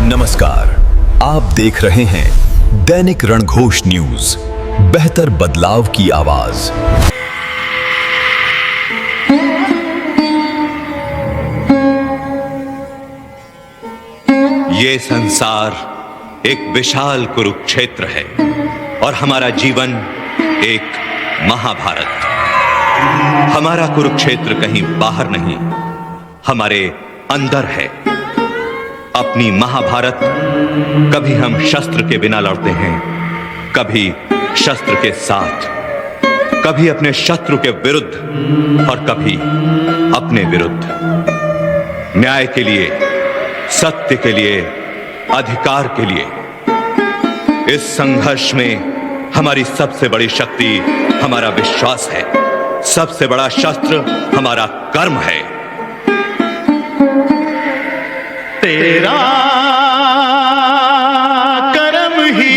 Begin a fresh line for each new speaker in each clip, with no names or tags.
नमस्कार, आप देख रहे हैं दैनिक रणघोष न्यूज, बेहतर बदलाव की आवाज।
ये संसार एक विशाल कुरुक्षेत्र है और हमारा जीवन एक महाभारत। हमारा कुरुक्षेत्र कहीं बाहर नहीं, हमारे अंदर है। अपनी महाभारत कभी हम शस्त्र के बिना लड़ते हैं, कभी शस्त्र के साथ, कभी अपने शत्रु के विरुद्ध और कभी अपने विरुद्ध। न्याय के लिए, सत्य के लिए, अधिकार के लिए। इस संघर्ष में हमारी सबसे बड़ी शक्ति हमारा विश्वास है, सबसे बड़ा शस्त्र हमारा कर्म है।
तेरा कर्म ही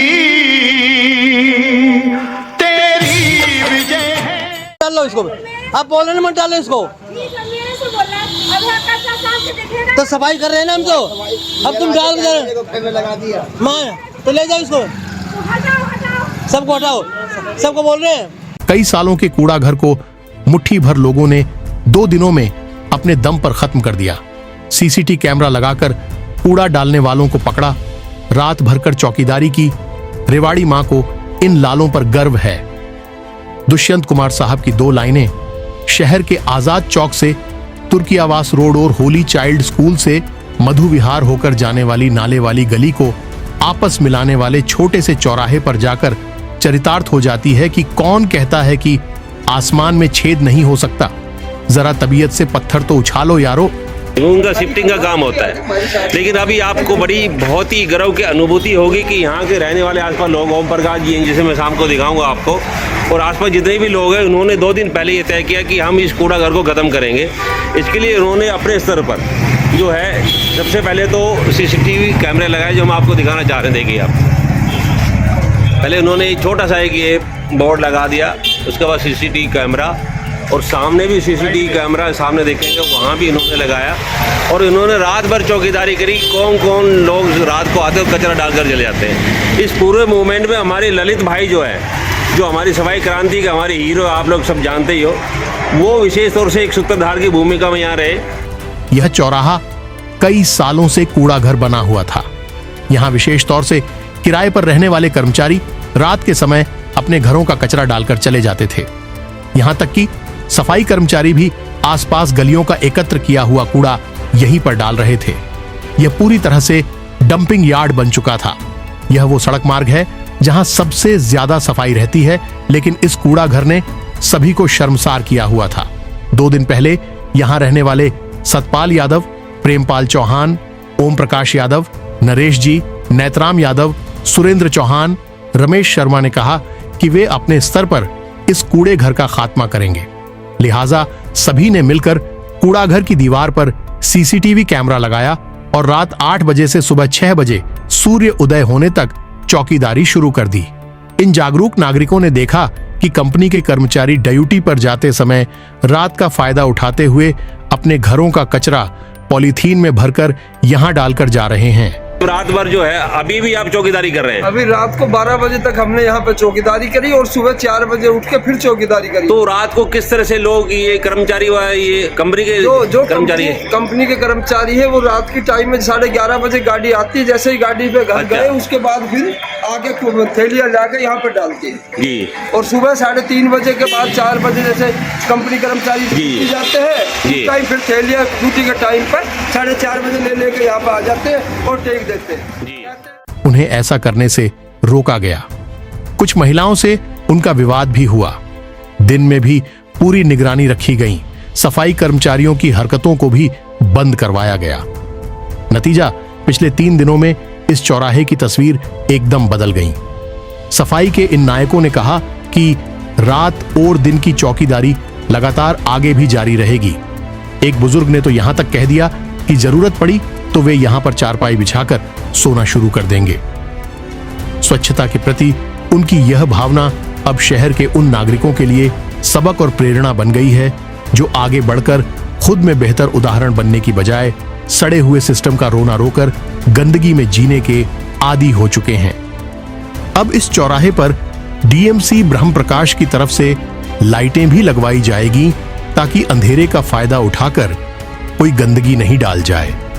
तेरी विजय है।
डाल लो इसको, आप बोले ना मत डालो इसको। तो सफाई कर रहे हैं ना हम तो, अब तुम डाल लगा दिया माँ, तो ले जाओ इसको, सबको हटाओ, सबको बोल रहे हैं।
कई सालों के कूड़ा घर को मुट्ठी भर लोगों ने 2 दिनों में अपने दम पर खत्म कर दिया। सीसीटीवी कैमरा लगाकर कूड़ा डालने वालों को पकड़ा, रात भरकर चौकीदारी की। रेवाड़ी मां को इन लालों पर गर्व है। दुष्यंत कुमार साहब की 2 लाइनें शहर के आजाद चौक से तुर्की आवास रोड और होली चाइल्ड स्कूल से मधु विहार होकर जाने वाली नाले वाली गली को आपस मिलाने वाले छोटे से चौराहे पर जाकर चरितार्थ हो जाती है कि कौन कहता है कि आसमान में छेद नहीं हो सकता। जरा तबीयत से पत्थर तो उछालो यारो।
उनका शिफ्टिंग का काम होता है, लेकिन अभी आपको बड़ी बहुत ही गर्व की अनुभूति होगी कि यहाँ के रहने वाले आसपास लोग, ओम प्रकाश जी हैं जिसे मैं शाम को दिखाऊंगा आपको, और आसपास जितने भी लोग हैं उन्होंने 2 दिन पहले ये तय किया कि हम इस कूड़ा घर को ख़त्म करेंगे। इसके लिए उन्होंने अपने स्तर पर जो है, सबसे पहले तो सीसीटीवी कैमरे लगाए जो हम आपको दिखाना चाह रहे हैं। देखिए आप, पहले उन्होंने छोटा सा एक ये बोर्ड लगा दिया, उसके बाद सीसीटीवी कैमरा, और सामने भी सीसीटीवी कैमरा सामने देखेंगे वहाँ भी इन्होंने लगाया। और इन्होंने रात भर चौकीदारी करी, कौन कौन लोग रात को आते और कचरा डालकर चले जाते हैं। इस पूरे मूवमेंट में हमारे ललित भाई जो है, जो हमारी सफाई क्रांति के हमारे हीरो, आप लोग सब जानते ही हो, वो विशेष तौर से एक सूत्रधार की भूमिका में यहाँ रहे।
यह चौराहा कई सालों से कूड़ा घर बना हुआ था। यहाँ विशेष तौर से किराए पर रहने वाले कर्मचारी रात के समय अपने घरों का कचरा डालकर चले जाते थे। यहाँ तक कि सफाई कर्मचारी भी आसपास गलियों का एकत्र किया हुआ कूड़ा यहीं पर डाल रहे थे। यह पूरी तरह से डंपिंग यार्ड बन चुका था। यह वो सड़क मार्ग है जहां सबसे ज्यादा सफाई रहती है, लेकिन इस कूड़ा घर ने सभी को शर्मसार किया हुआ था। 2 दिन पहले यहां रहने वाले सतपाल यादव, प्रेमपाल चौहान, ओम प्रकाश यादव, नरेश जी, नेतराम यादव, सुरेंद्र चौहान, रमेश शर्मा ने कहा कि वे अपने स्तर पर इस कूड़े घर का खात्मा करेंगे। लिहाजा सभी ने मिलकर कूड़ा घर की दीवार पर सीसीटीवी कैमरा लगाया और रात 8 बजे से सुबह 6 बजे सूर्य उदय होने तक चौकीदारी शुरू कर दी। इन जागरूक नागरिकों ने देखा कि कंपनी के कर्मचारी ड्यूटी पर जाते समय रात का फायदा उठाते हुए अपने घरों का कचरा पॉलीथीन में भरकर यहां डालकर जा रहे हैं।
रात भर जो है, अभी भी आप चौकीदारी कर रहे हैं?
अभी रात को 12 बजे तक हमने यहाँ पे चौकीदारी करी और सुबह 4 बजे उठ के फिर चौकीदारी करी।
तो रात को किस तरह से लोग, ये कर्मचारी, ये कंपनी के
जो
कर्मचारी है,
कंपनी के कर्मचारी है, वो रात की टाइम में 11:30 बजे गाड़ी आती है। जैसे ही गाड़ी पे घर गए, उसके बाद फिर आगे थैलियाँ लाके यहाँ पे डालते हैं जी। और सुबह 3:30 बजे के बाद 4 बजे जैसे कंपनी कर्मचारी जाते हैं, टाइम फिर थैलियाँ ड्यूटी के टाइम पर 4:30 बजे लेके यहाँ पे आ जाते हैं और टेक देते हैं।
उन्हें ऐसा करने से रोका गया। कुछ महिलाओं से उनका विवाद भी हुआ। दिन में भी पूरी निगरानी रखी गई। सफाई कर्मचारियों की हरकतों को भी बंद करवाया गया। नतीजा, पिछले 3 दिनों में इस चौराहे की तस्वीर एकदम बदल गई। सफाई के इन नायकों ने कहा कि रात और दिन की चौकीदारी लगातार आगे भी जारी रहेगी। एक बुजुर्ग ने तो यहां तक कह दिया कि जरूरत पड़ी तो वे यहां पर चारपाई बिछाकर सोना शुरू कर देंगे। स्वच्छता के प्रति उनकी यह भावना अब शहर के उन नागरिकों के लिए सबक और प्रेरणा बन गई है जो आगे बढ़कर खुद में बेहतर उदाहरण बनने की बजाय सड़े हुए सिस्टम का रोना रोकर गंदगी में जीने के आदी हो चुके हैं। अब इस चौराहे पर डीएमसी ब्रह्म प्रकाश की तरफ से लाइटें भी लगवाई जाएगी ताकि अंधेरे का फायदा उठाकर कोई गंदगी नहीं डाल जाए।